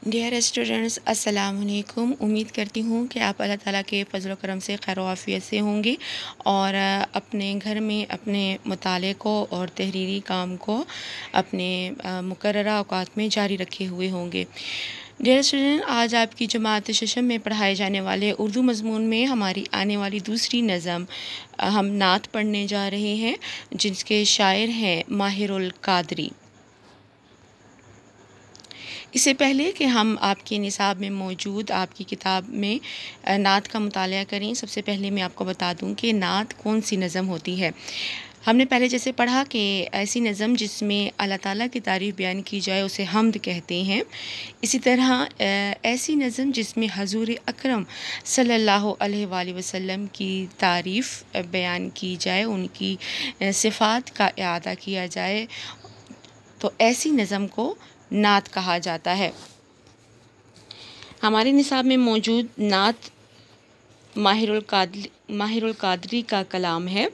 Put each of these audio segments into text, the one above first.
Dear students, अस्सलाम वालेकुम। उम्मीद करती हूँ कि आप अल्लाह ताला के फ़ज़ल व करम से खैर आफ़ियत से होंगे और अपने घर में अपने मुताले को और तहरीरी काम को अपने मुकर्ररा औक़ात में जारी रखे हुए होंगे। डियर स्टूडेंट, आज आपकी जमात शशम में पढ़ाए जाने वाले उर्दू मज़मून में हमारी आने वाली दूसरी नज़म हम नात पढ़ने जा रहे हैं, जिसके शायर हैं माहिरुल कादरी। इससे पहले कि हम आपके निसाब में मौजूद आपकी किताब में नात का मुताला करें, सबसे पहले मैं आपको बता दूं कि नात कौन सी नज़म होती है। हमने पहले जैसे पढ़ा कि ऐसी नज़म जिसमें अल्लाह ताला की तारीफ़ बयान की जाए उसे हम्द कहते हैं। इसी तरह ऐसी नज़म जिसमें हज़ूर अकरम सल्लल्लाहु अलैहि वसल्लम की तारीफ़ बयान की जाए, उनकी सिफ़ात का इआदा किया जाए, तो ऐसी नज़म को नात कहा जाता है। हमारे निसाब में मौजूद नात माहिरुल कादरी का कलाम है।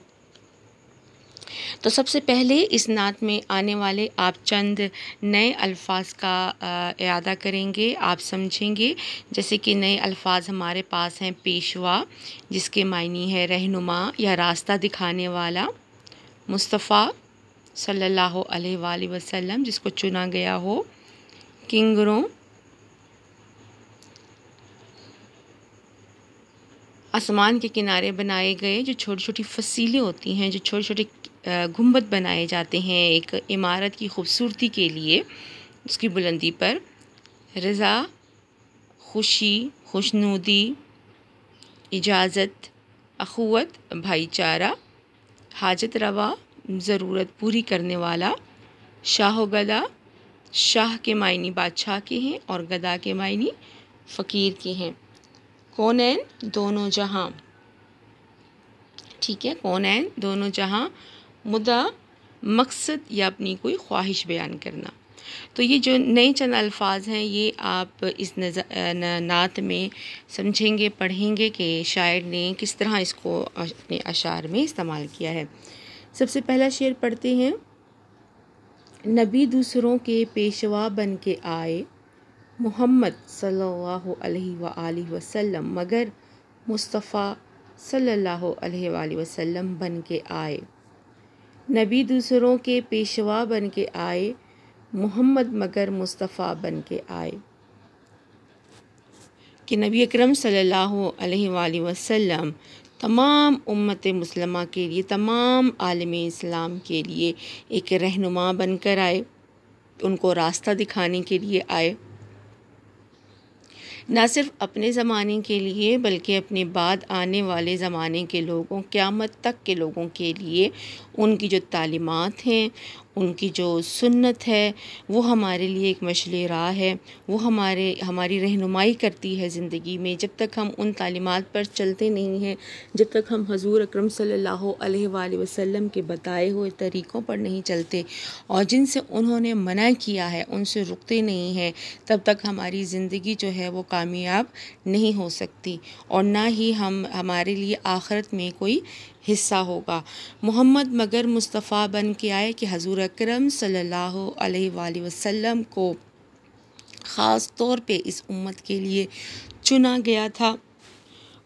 तो सबसे पहले इस नात में आने वाले आप चंद नए अल्फाज का इआदा करेंगे, आप समझेंगे। जैसे कि नए अल्फाज हमारे पास हैं पेशवा, जिसके मायने है रहनुमा या रास्ता दिखाने वाला। मुस्तफ़ा सल्लल्लाहु अलैहि वसल्लम, जिसको चुना गया हो। किंगरों, आसमान के किनारे बनाए गए जो छोटी छोटी फसीलें होती हैं, जो छोटे छोटे गुंबद बनाए जाते हैं एक इमारत की खूबसूरती के लिए, उसकी बुलंदी पर। रज़ा, खुशी, खुशनुदी, इजाज़त, अखुवत, भाईचारा। हाजत रवा, ज़रूरत पूरी करने वाला। शाह गदा, शाह के मायने बादशाह के हैं और गदा के मायने फ़कीर के हैं। कौनैन, दोनों जहां। ठीक है, कौनैन, दोनों जहां। मुद्दा, मकसद या अपनी कोई ख्वाहिश बयान करना। तो ये जो नए चंद अल्फाज हैं, ये आप इस नात में समझेंगे, पढ़ेंगे कि शायर ने किस तरह इसको अपने अशार में इस्तेमाल किया है। सबसे पहला शेर पढ़ते हैं। नबी दूसरों के पेशवा बन के आए, मोहम्मद सल्लल्लाहु अलैहि वसल्लम मगर मुस्तफ़ा सल्लल्लाहु अलैहि वसल्लम बन के आए। नबी दूसरों के पेशवा बन के आए, मोहम्मद मगर मुस्तफ़ा बन के आए। कि नबी अकरम सल्लल्लाहु अलैहि वसल्लम तमाम उम्मत मुस्लिमा के लिए, तमाम आलम इस्लाम के लिए एक रहनुमा बनकर आए, उनको रास्ता दिखाने के लिए आए। ना सिर्फ अपने ज़माने के लिए बल्कि अपने बाद आने वाले ज़माने के लोगों, क़यामत तक के लोगों के लिए उनकी जो तालीमात हैं, उनकी जो सुन्नत है, वो हमारे लिए एक मशले राह है। वो हमारी रहनुमाई करती है ज़िंदगी में। जब तक हम उन तालीमात पर चलते नहीं हैं, जब तक हम हज़ूर अकरम सल्लल्लाहु अलैहि वसल्लम के बताए हुए तरीक़ों पर नहीं चलते और जिनसे उन्होंने मना किया है उनसे रुकते नहीं हैं, तब तक हमारी ज़िंदगी जो है वो कामयाब नहीं हो सकती और ना ही हमारे लिए आखिरत में कोई हिस्सा होगा। मोहम्मद मगर मुस्तफ़ा बन के आए कि हज़ूर अकरम सल्लल्लाहु अलैहि वसल्लम को ख़ास तौर पे इस उम्मत के लिए चुना गया था।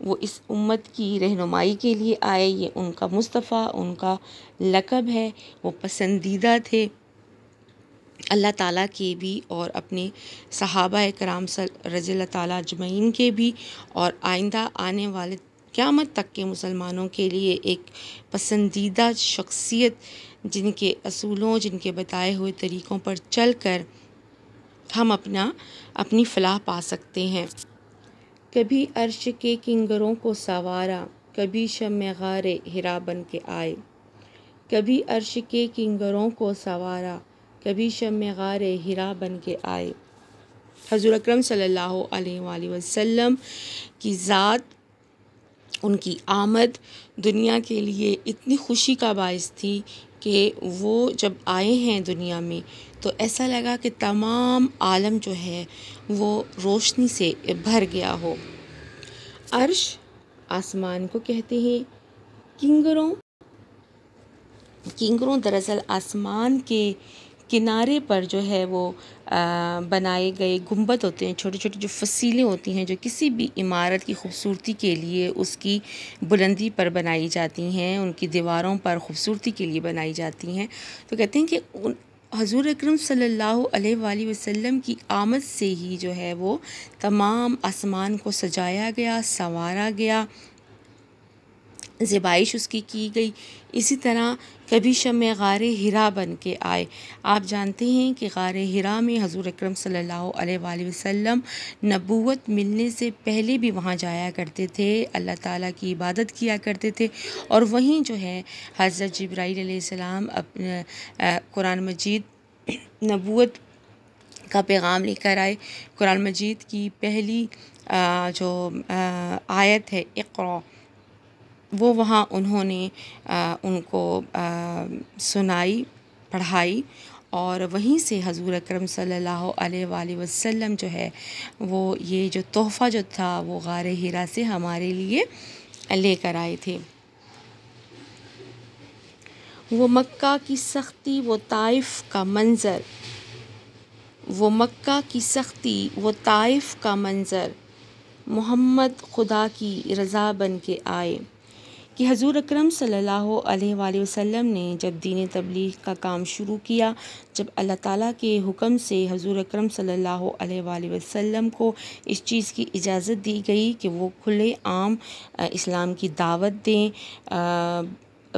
वो इस उम्मत की रहनुमाई के लिए आए। ये उनका मुस्तफ़ा, उनका लक़ब है। वो पसंदीदा थे अल्लाह ताला के भी और अपने सहाबा कराम रज़ियल्लाहु ताला अजमईन के भी, और आइंदा आने वाले क़यामत तक के मुसलमानों के लिए एक पसंदीदा शख्सियत, जिनके असूलों, जिनके बताए हुए तरीक़ों पर चल कर हम अपनी फ़लाह पा सकते हैं। कभी अर्श के किंगरों को सवारा, कभी शम्मे गारे हिरा बन के आए। कभी अर्श के किंगरों को सवारा, कभी शम्मे गारे हिरा बन के आए। हज़ूर अकरम सल्लल्लाहु अलैहि वसल्लम की ज़ात, उनकी आमद दुनिया के लिए इतनी खुशी का बाइस थी कि वो जब आए हैं दुनिया में तो ऐसा लगा कि तमाम आलम जो है वो रोशनी से भर गया हो। अर्श आसमान को कहते हैं। किंगरों दरअसल आसमान के किनारे पर जो है वो बनाए गए गुंबद होते हैं, छोटे छोटे जो फसीलें होती हैं जो किसी भी इमारत की खूबसूरती के लिए उसकी बुलंदी पर बनाई जाती हैं, उनकी दीवारों पर खूबसूरती के लिए बनाई जाती हैं। तो कहते हैं कि हज़ूर अकरम सल्लल्लाहु अलैहि वसल्लम की आमद से ही जो है वो तमाम आसमान को सजाया गया, संवारा गया, ज़िबाइश उसकी की गई। इसी तरह कभी शम्मे गारे हिरा बन के आए। आप जानते हैं कि गारे हिरा में हज़ूर अकरम सल्लल्लाहु अलैहि वसल्लम नबूवत मिलने से पहले भी वहाँ जाया करते थे, अल्लाह ताला की इबादत किया करते थे। और वहीं जो है हज़रत जिब्राईल अलैहिस्सलाम अपने कुरान मजीद नबूवत का पैगाम लेकर आए। कुरान मजीद की पहली जो आयत है इक़रा, वो वहाँ उन्होंने उनको सुनाई, पढ़ाई, और वहीं से हज़ूर अकरम सल्लल्लाहु अलैहि वसल्लम जो है वो ये जो तोहफ़ा जो था वो गारे हिरा से हमारे लिए लेकर आए थे। वो मक्का की सख्ती, वो ताइफ़ का मंज़र, वो मक्का की सख्ती, वो ताइफ़ का मंज़र, मोहम्मद खुदा की रज़ा बन के आए। कि हज़ूर अकरम सल्लल्लाहु अलैहि वसल्लम ने जब दीन तबलीग का काम शुरू किया, जब अल्लाह ताला के हुक्म से हज़ूर अकरम सल्लल्लाहु अलैहि वसल्लम को इस चीज़ की इजाज़त दी गई कि वो खुले आम इस्लाम की दावत दें,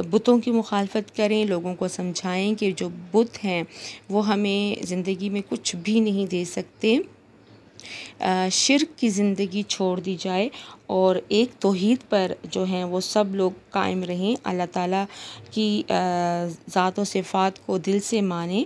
बुतों की मुखालफत करें, लोगों को समझाएं कि जो बुत हैं वो हमें ज़िंदगी में कुछ भी नहीं दे सकते, शिर्क की ज़िंदगी छोड़ दी जाए और एक तौहीद पर जो हैं वो सब लोग कायम रहें, अल्लाह ताला की ज़ात व सिफ़ात को दिल से मानें।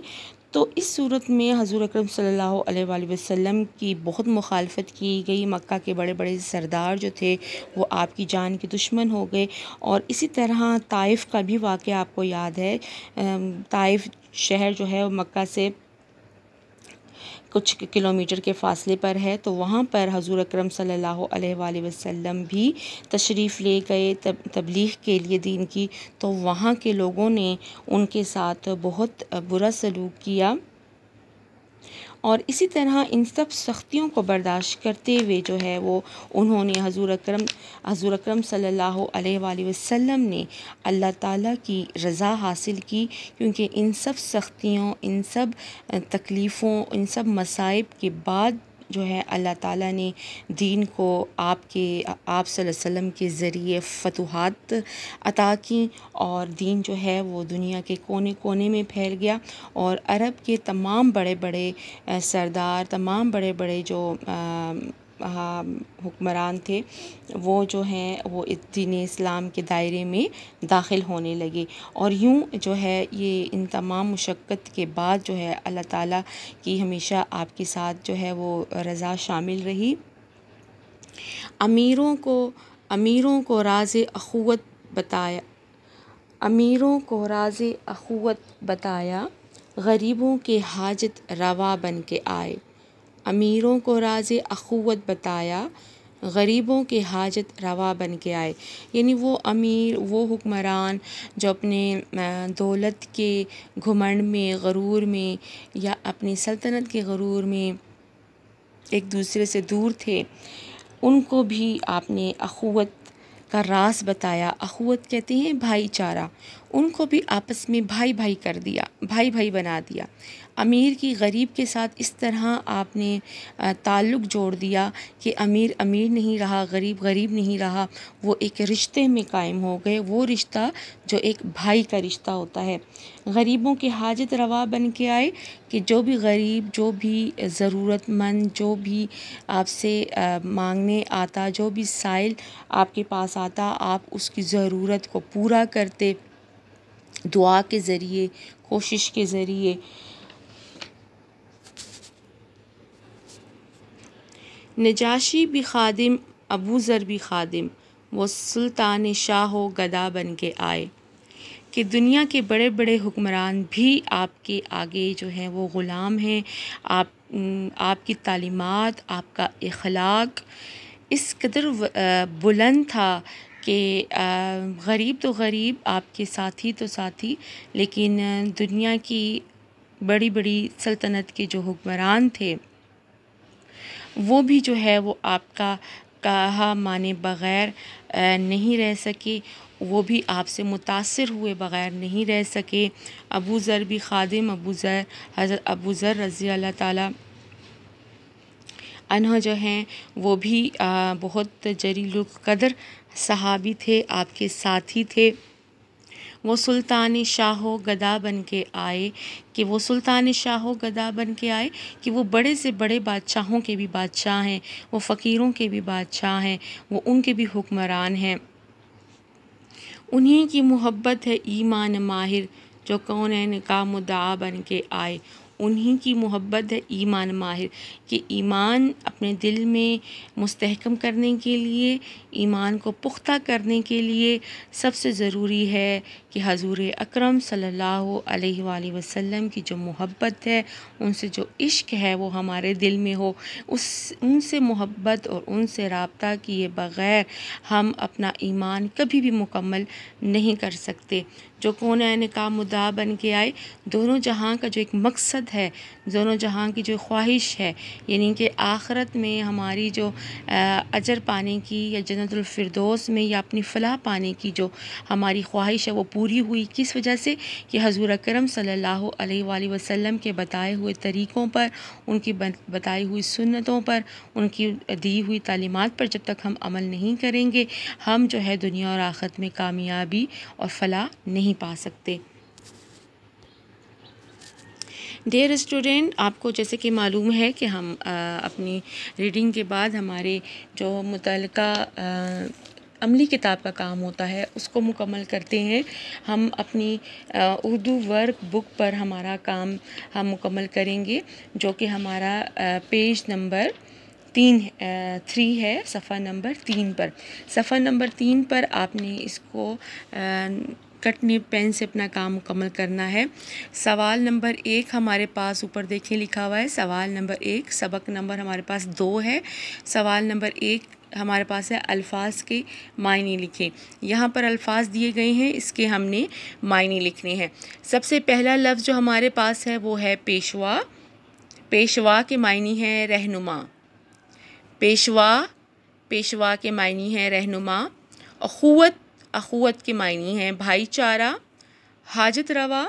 तो इस सूरत में हज़ूर अकरम सल्लल्लाहु अलैहि वसल्लम की बहुत मुखालफत की गई। मक्का के बड़े बड़े सरदार जो थे वो आपकी जान के दुश्मन हो गए। और इसी तरह ताइफ़ का भी वाक़या आपको याद है। ताइफ़ शहर जो है मक्का से कुछ किलोमीटर के फ़ासले पर है, तो वहाँ पर हज़ूर अकरम सल्लल्लाहु अलैहि वसल्लम भी तशरीफ़ ले गए तबलीग के लिए दीन की। तो वहाँ के लोगों ने उनके साथ बहुत बुरा सलूक किया और इसी तरह इन सब सख्तियों को बर्दाश्त करते हुए जो है वो उन्होंने हज़ूर अकरम सल्लल्लाहु अलैहि वसल्लम ने अल्लाह ताला की रज़ा हासिल की, क्योंकि इन सब सख्तियों, इन सब तकलीफ़ों, इन सब मसाइब के बाद जो है अल्लाह ताला ने दीन को आप सल्लल्लाहु अलैहि वसल्लम के ज़रिए फ़तूहात अता की और दीन जो है वो दुनिया के कोने कोने में फैल गया। और अरब के तमाम बड़े बड़े सरदार, तमाम बड़े बड़े जो हुक्मरान थे वो जो हैं वो दीन इस्लाम के दायरे में दाखिल होने लगे। और यूँ जो है ये इन तमाम मुशक्क़त के बाद जो है अल्लाह ताला की हमेशा आपके साथ जो है वो रज़ा शामिल रही। अमीरों को राज़े अख़ुवत बताया, अमीरों को राज़े अख़ुवत बताया, ग़रीबों के हाजत रवा बन के आए। अमीरों को राज़े अख़ुवत बताया, ग़रीबों के हाजत रवा बन के आए। यानी वो अमीर, वो हुक्मरान जो अपने दौलत के घुमंड में, गरूर में या अपनी सल्तनत के गरूर में एक दूसरे से दूर थे, उनको भी आपने अख़ुवत का राज बताया। अख़ुवत कहते हैं भाईचारा, उनको भी आपस में भाई भाई कर दिया, भाई भाई बना दिया। अमीर की गरीब के साथ इस तरह आपने ताल्लुक़ जोड़ दिया कि अमीर अमीर नहीं रहा, गरीब गरीब नहीं रहा, वो एक रिश्ते में कायम हो गए, वो रिश्ता जो एक भाई का रिश्ता होता है। गरीबों के हाजत रवा बन के आए कि जो भी गरीब, जो भी ज़रूरतमंद, जो भी आपसे मांगने आता, जो भी साइल आपके पास आता, आप उसकी ज़रूरत को पूरा करते, दुआ के ज़रिए, कोशिश के ज़रिए। नजाशी भी खादिम, अबू ज़र भी खादिम, वो सुल्तान शाह गदा बन के आए। कि दुनिया के बड़े बड़े हुक्मरान भी आपके आगे जो हैं वो ग़ुलाम हैं। आपकी तालीमात, आपका इख़लाक़ इस कदर बुलंद था कि गरीब तो गरीब, आपके साथी तो साथी, लेकिन दुनिया की बड़ी बड़ी सल्तनत के जो हुक्मरान थे वो भी जो है वो आपका कहा माने बग़ैर नहीं रह सके, वो भी आपसे मुतासिर हुए बग़ैर नहीं रह सके। अबू ज़र भी खादिम हज़रत अबू ज़र रज़ी अल्लाह ताला अन्हो जो हैं वो भी बहुत जलील क़द्र सहाबी थे, आपके साथी थे। वो सुल्तान शाहो गदा बन के आए कि वो सुल्तान शाहो गदा बन के आए कि वो बड़े से बड़े बादशाहों के भी बादशाह हैं, वो फ़कीरों के भी बादशाह हैं, वो उनके भी हुक्मरान हैं। उन्हीं की मोहब्बत है ईमान माहिर जो कौनैन का मुद्दा बन के आए। उन्हीं की मोहब्बत है ईमान माहिर कि ईमान अपने दिल में मुस्तहकम करने के लिए, ईमान को पुख्ता करने के लिए सबसे ज़रूरी है कि हज़ूर अकरम सल्लल्लाहु अलैहि वसल्लम की जो मोहब्बत है, उनसे जो इश्क है वो हमारे दिल में हो। उनसे मोहब्बत और उनसे राब्ता किए बग़ैर हम अपना ईमान कभी भी मुकम्मल नहीं कर सकते। जो कौनैन का मुद्दा बन के आए, दोनों जहां का जो एक मकसद है, दोनों जहां की जो ख्वाहिश है, यानी कि आखिरत में हमारी जो अजर पाने की या जन्नतुल फिरदौस में या अपनी फ़लाह पाने की जो हमारी ख्वाहिश है वो पूरी हुई। किस वजह से कि हज़ूर अकरम सल्लल्लाहु अलैहि वसल्लम के बताए हुए तरीक़ों पर, उनकी बताई हुई सुन्नतों पर, उनकी दी हुई तालीमात पर जब तक हम अमल नहीं करेंगे, हम जो है दुनिया और आखिरत में कामयाबी और फ़लाह नहीं पा सकते। डियर स्टूडेंट, आपको जैसे कि मालूम है कि हम अपनी रीडिंग के बाद हमारे जो मुतल्लिका अमली किताब का काम होता है उसको मुकम्मल करते हैं। हम अपनी उर्दू वर्क बुक पर हमारा काम हम मुकम्मल करेंगे, जो कि हमारा पेज नंबर 3 है, सफ़ा नंबर 3 पर। सफ़ा नंबर 3 पर आपने इसको कटनी पेन से अपना काम मुकम्मल करना है। सवाल नंबर 1 हमारे पास ऊपर देखिए लिखा हुआ है, सवाल नंबर 1। सबक नंबर हमारे पास 2 है। सवाल नंबर 1 हमारे पास है अल्फाज के मायने लिखें। यहाँ पर अल्फाज दिए गए हैं, इसके हमने मायने लिखने हैं। सबसे पहला लफ्ज़ जो हमारे पास है वो है पेशवा। पेशवा के मायने हैं रहनुमा। पेशवा, पेशवा के मायने हैं रहनुमा। अखुवत, अखुवत के मायने हैं भाईचारा। हाजत रवा,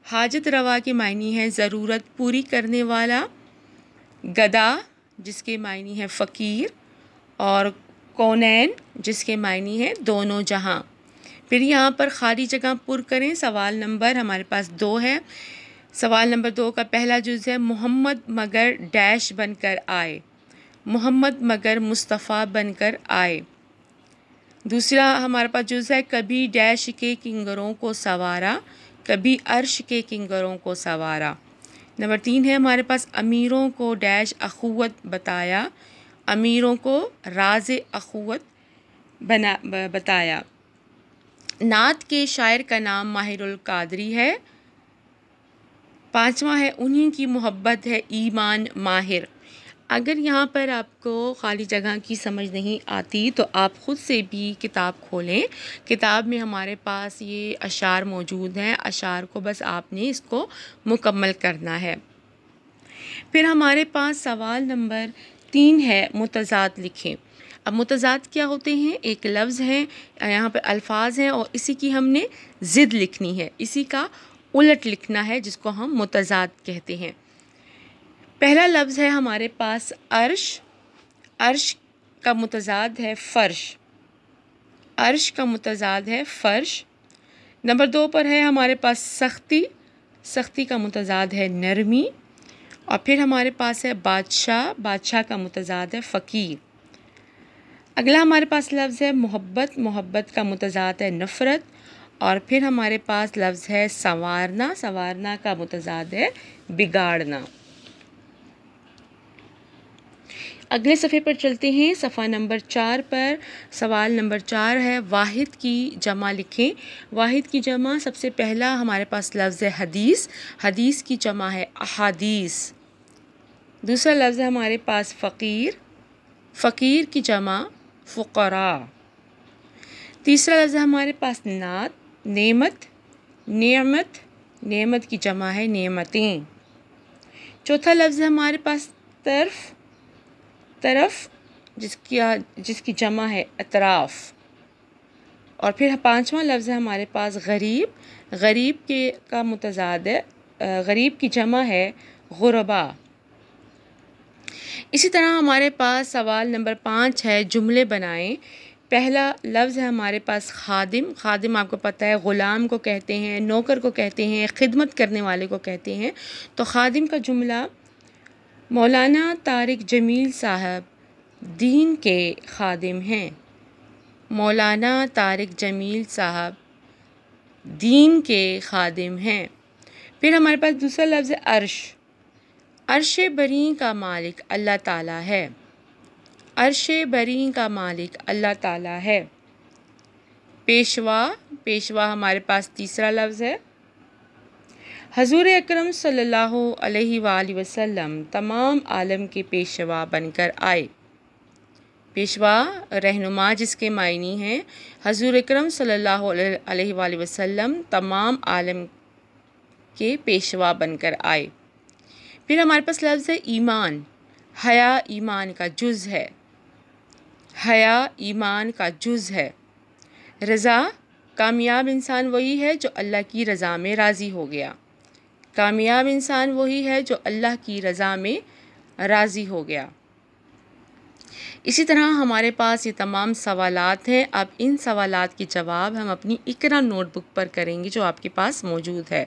हाजत रवा के मायने हैं ज़रूरत पूरी करने वाला। गदा, जिसके मायने हैं फ़कीर। और कौनैन, जिसके मायने हैं दोनों जहां। फिर यहाँ पर खाली जगह पुर करें। सवाल नंबर हमारे पास 2 है। सवाल नंबर 2 का पहला जुज़ है मोहम्मद मगर डैश बनकर आए। मोहम्मद मगर मुस्तफ़ा बनकर आए। दूसरा हमारे पास जुज़ है कभी डैश के किंगरों को सवारा, कभी अर्श के किंगरों को सवारा। नंबर 3 है हमारे पास अमीरों को डैश अखुवत बताया, अमीरों को राज अखुवत बताया। नात के शायर का नाम माहिरुल कादरी है। 5वां है उन्हीं की मोहब्बत है ईमान माहिर। अगर यहाँ पर आपको खाली जगह की समझ नहीं आती तो आप ख़ुद से भी किताब खोलें। किताब में हमारे पास ये अशार मौजूद हैं, अशार को बस आपने इसको मुकम्मल करना है। फिर हमारे पास सवाल नंबर 3 है मुतज़ाद लिखें। अब मुतज़ाद क्या होते हैं? एक लफ्ज़ है, यहाँ पर अल्फाज हैं और इसी की हमने ज़िद लिखनी है, इसी का उलट लिखना है, जिसको हम मुतज़ाद कहते हैं। पहला लफ्ज़ है हमारे पास अर्श। अर्श का मुतज़ाद है फ़र्श। अर्श का मुतज़ाद है फ़र्श। नंबर 2 पर है हमारे पास सख्ती। सख्ती का मुतज़ाद है नरमी। और फिर हमारे पास है बादशाह। बादशाह का मुतज़ाद है फ़कीर। अगला हमारे पास लफ्ज़ है मोहब्बत। मोहब्बत का मुतज़ाद है नफ़रत। और फिर हमारे पास लफ्ज़ है संवारना। संवारना का मुतज़ाद है बिगाड़ना। अगले सफ़े पर चलते हैं। सफ़ा नंबर 4 पर सवाल नंबर 4 है वाहिद की जमा लिखें। वाहिद की जमा सबसे पहला हमारे पास लफ्ज़ है हदीस। हदीस की जमा है अहादीस। दूसरा लफ्ज़ है हमारे पास फ़कीर। फ़कीर की जमा फ़ुक़रा। तीसरा लफ्ज़ है हमारे पास नात। नेमत। नेमत, नेमत की जमा है नेमतें। चौथा लफ्ज़ है हमारे पास तरफ, जिसकी जमा है अतराफ़। और फिर पांचवा लफ्ज़ है हमारे पास गरीब का मुतज़ाद है, गरीब की जमा है गुरबा। इसी तरह हमारे पास सवाल नंबर 5 है, जुमले बनाएं। पहला लफ्ज़ है हमारे पास खादिम आपको पता है ग़ुलाम को कहते हैं, नौकर को कहते हैं, खिदमत करने वाले को कहते हैं। तो खादिम का जुमला, मौलाना तारिक जमील साहब दीन के खादिम हैं। मौलाना तारिक जमील साहब दीन के खादिम हैं। फिर हमारे पास दूसरा लफ्ज़ है अर्श बरी का मालिक अल्लाह ताला है। अर्श बरी का मालिक अल्लाह ताला है। पेशवा हमारे पास तीसरा लफ्ज़ है। हजूर अकरम सल्लल्लाहु अलैहि वसल्लम तमाम आलम के पेशवा बनकर आए। पेशवा रहनुमा जिसके मायनी हैं, हजूर अकरम सल्लल्लाहु अलैहि वसल्लम तमाम आलम के पेशवा बनकर आए। फिर हमारे पास लफ्ज़ है ईमान। हया ईमान का जुज़ है। हया ईमान का जुज़ है। रज़ा, कामयाब इंसान वही है जो अल्लाह की रज़ा में राज़ी हो गया। कामयाब इंसान वही है जो अल्लाह की रज़ा में राज़ी हो गया। इसी तरह हमारे पास ये तमाम सवालात हैं। अब इन सवालात के जवाब हम अपनी इकरा नोटबुक पर करेंगे जो आपके पास मौजूद है।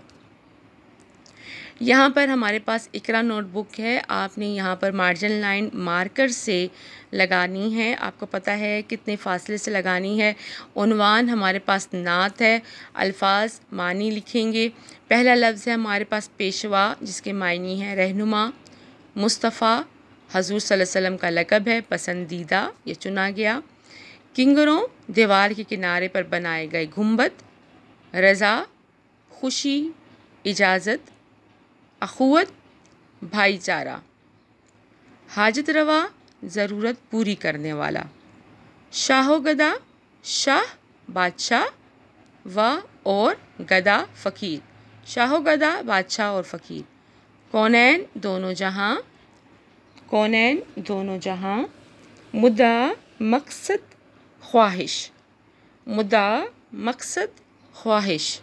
यहाँ पर हमारे पास इकरा नोटबुक है। आपने यहाँ पर मार्जिन लाइन मार्कर से लगानी है। आपको पता है कितने फासले से लगानी है। उन्वान हमारे पास नात है। अल्फाज मानी लिखेंगे। पहला लफ्ज़ है हमारे पास पेशवा जिसके मायनी है रहनुमा। मुस्तफ़ा हजूर सल्लल्लाहु अलैहि वसल्लम का लक़ब है, पसंदीदा, ये चुना गया। किंगरों, दीवार के किनारे पर बनाए गए गुंबद। रज़ा, खुशी, इजाज़त, अख़ुवत, भाईचारा। हाजत रवा, ज़रूरत पूरी करने वाला। शाहो गदा, शाह बादशाह, व और गदा फ़कीर। शाहो गदा बादशाह और फ़कीर। कौनैन दोनों जहां। कौनैन दोनों जहां। मुद्दा मकसद ख्वाहिश। मुद्दा मकसद ख्वाहिश।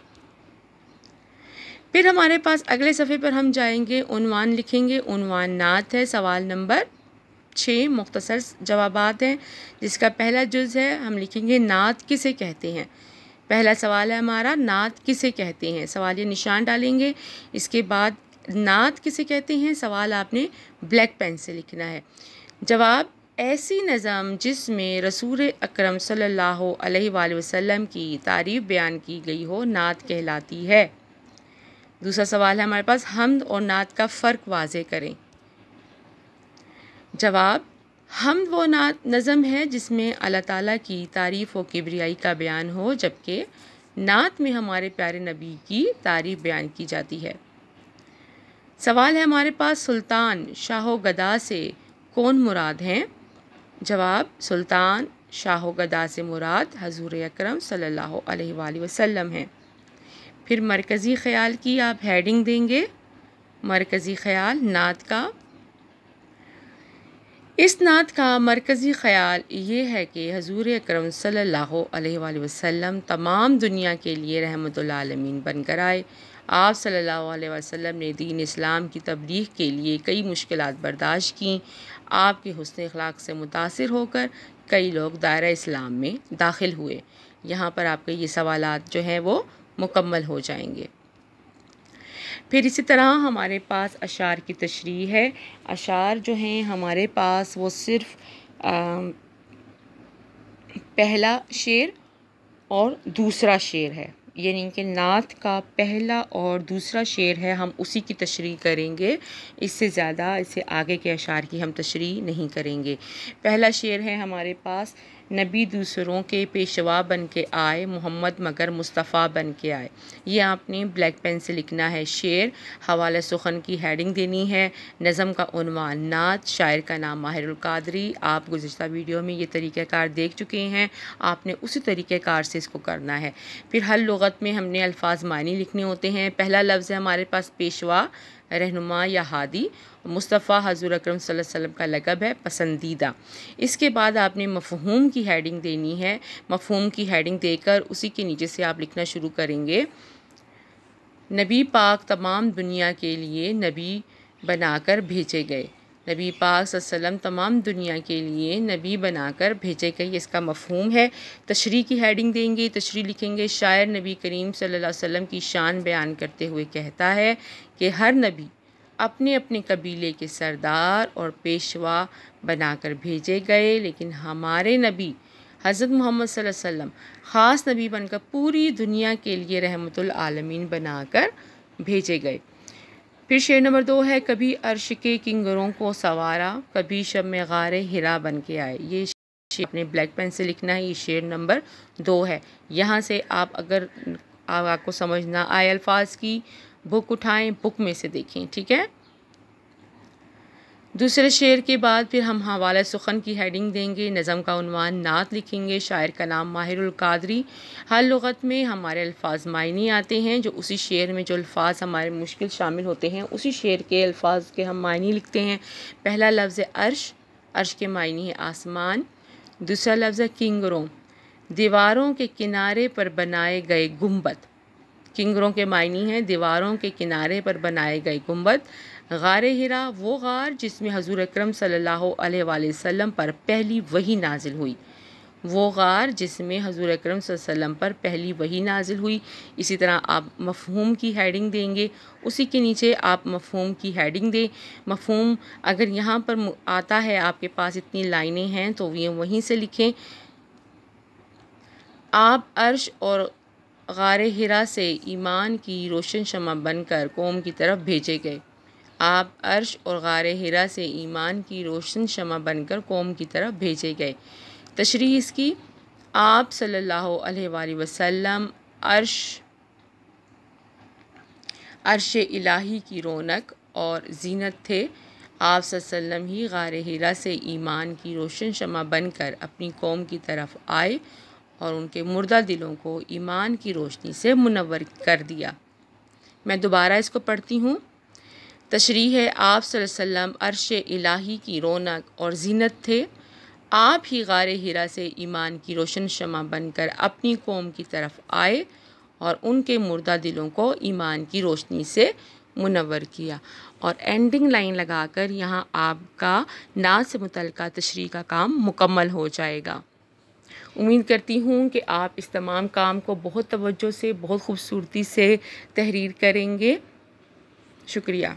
फिर हमारे पास अगले सफ़े पर हम जाएंगे, उन्वान लिखेंगे। उन्वान नात है। सवाल नंबर 6 मुख्तसर जवाबात हैं जिसका पहला जुज़ है, हम लिखेंगे नात किसे कहते हैं। पहला सवाल है हमारा, नात किसे कहते हैं। सवाल ये निशान डालेंगे। इसके बाद नात किसे कहते हैं सवाल आपने ब्लैक पेन से लिखना है। जवाब, ऐसी नज़म जिसमें रसूल अकरम सल्लल्लाहु अलैहि वसल्लम की तारीफ़ बयान की गई हो नात कहलाती है। दूसरा सवाल है हमारे पास, हम्द और नात का फ़र्क वाज़े करें। जवाब, हम्द वो नात नज़म है जिसमें अल्लाह ताला की तारीफ़ व किबरियाई का बयान हो, जबकि नात में हमारे प्यारे नबी की तारीफ़ बयान की जाती है। सवाल है हमारे पास, सुल्तान शाहो गदा से कौन मुराद हैं। जवाब, सुल्तान शाहो गदा से मुराद हजूर अकरम सल्लल्लाहु अलैहि वसल्लम हैं। फिर मरकज़ी ख़याल की आप हेडिंग देंगे। मरकज़ी ख़याल नात का। इस नात का मरकज़ी ख़याल ये है कि हजूर अकरम सल्लल्लाहु अलैहि वसल्लम तमाम दुनिया के लिए रहमतुल आलमीन बनकर आए। आप सल्लल्लाहु अलैहि वसल्लम ने दीन इस्लाम की तबलीग के लिए कई मुश्किलात बर्दाश्त की। आपके हुस्न अखलाक से मुतासिर होकर कई लोग दायरा इस्लाम में दाखिल हुए। यहाँ पर आपके ये सवालात जो हैं वो मुकम्मल हो जाएंगे। फिर इसी तरह हमारे पास अशार की तशरीह है। अशार जो हैं हमारे पास वो सिर्फ़ पहला शेर और दूसरा शेर है, यानी कि नात का पहला और दूसरा शेर है, हम उसी की तशरीह करेंगे। इससे ज़्यादा इससे आगे के अशार की हम तशरीह नहीं करेंगे। पहला शेर है हमारे पास, नबी दूसरों के पेशवा बन के आए, मोहम्मद मगर मुस्तफ़ा बन के आए। ये आपने ब्लैक पेन से लिखना है शेर। हवाला सुखन की हेडिंग देनी है। नज़म का उन्वान नात। शायर का नाम माहिरुल कादरी। आप गुज़िश्ता वीडियो में ये तरीक़ाकार देख चुके हैं, आपने उसी तरीक़ाकार से इसको करना है। फिर हर लुग़त में हमने अल्फाज मानी लिखने होते हैं। पहला लफ्ज़ है हमारे पास पेशवा, रहनुमा या हादी। मुस्तफ़ा हज़ूर अकरम सल्लल्लाहु अलैहि वसल्लम का लक़ब है पसंदीदा। इसके बाद आपने मफ़हूम की हेडिंग देनी है। मफ़हूम की हेडिंग देकर उसी के नीचे से आप लिखना शुरू करेंगे, नबी पाक तमाम दुनिया के लिए नबी बनाकर भेजे गए। नबी पाक सल्लल्लाहु अलैहि वसल्लम तमाम दुनिया के लिए नबी बनाकर भेजे गए, इसका मफ़हूम है। तशरीह की हेडिंग देंगे, तशरीह लिखेंगे, शायर नबी करीम सल्लल्लाहु अलैहि वसल्लम की शान बयान करते हुए कहता है कि हर नबी अपने अपने कबीले के सरदार और पेशवा बनाकर भेजे गए, लेकिन हमारे नबी हज़रत मोहम्मद सल्लल्लाहु अलैहि वसल्लम ख़ास नबी बनकर पूरी दुनिया के लिए रहमतुल आलमीन बनाकर भेजे गए। फिर शेर नंबर 2 है, कभी अर्श के किंगरों को सवारा, कभी शब में गारे हिरा बन के आए। ये शेर अपने ब्लैक पेन से लिखना है। ये शेर नंबर 2 है। यहाँ से आप अगर आपको समझ ना आए अल्फाज की, बुक उठाएं, बुक में से देखें, ठीक है। दूसरे शेर के बाद फिर हम हवाला सुखन की हेडिंग देंगे, नज़म का उन्वान नात लिखेंगे, शायर का नाम माहिरुल कादरी। हर लुग़त में हमारे अल्फाज मायने आते हैं, जो उसी शेर में जो अल्फाज हमारे मुश्किल शामिल होते हैं उसी शेर के अल्फाज के हम मायने लिखते हैं। पहला लफ्ज़ है अर्श, अर्श के मायने है आसमान। दूसरा लफ्ज़ है किंगरों, दीवारों के किनारे पर बनाए गए गुंबद। किंगरों के मायने हैं दीवारों के किनारे पर बनाए गए गुंबद। गारे हिरा, वो गार जिसमें हज़ूर अकरम सल्लल्लाहु अलैहि वसल्लम पर पहली वही नाजिल हुई। वो गार जिसमें हज़ूर अकरम सल्लल्लाहु अलैहि वसल्लम पर पहली वही नाजिल हुई। इसी तरह आप मफ़हूम की हेडिंग देंगे, उसी के नीचे आप मफ़हूम की हेडिंग दें। मफ़हूम अगर यहाँ पर आता है, आपके पास इतनी लाइनें हैं, तो ये वहीं से लिखें। आप अर्श और गारे हिरा से ईमान की रोशन शमा बनकर कौम की तरफ भेजे गए। आप अर्श और गारे हिरा से ईमान की रोशन शमा बनकर कौम की तरफ भेजे गए। तशरीह इसकी, आप सल्लल्लाहु अलैहि वसल्लम अर्श इलाही की रौनक और ज़ीनत थे। आप सल्लल्लाहु अलैहि वसल्लम ही गारे हिरा से ईमान की रोशन शमा बनकर अपनी कौम की तरफ आए और उनके मुर्दा दिलों को ईमान की रोशनी से मुनव्वर कर दिया। मैं दोबारा इसको पढ़ती हूँ। तशरीह है, आप सल्लल्लाहु अलैहि वसल्लम अर्श इलाही की रौनक और ज़ीनत थे। आप ही गारे हिरा से ईमान की रोशन शमा बनकर अपनी कौम की तरफ आए और उनके मुर्दा दिलों को ईमान की रोशनी से मुनव्वर किया। और एंडिंग लाइन लगाकर यहाँ आपका नात से मुतल्लिक़ा तशरीह का काम मुकम्मल हो जाएगा। उम्मीद करती हूँ कि आप इस तमाम काम को बहुत तवज्जो से, बहुत खूबसूरती से तहरीर करेंगे। शुक्रिया।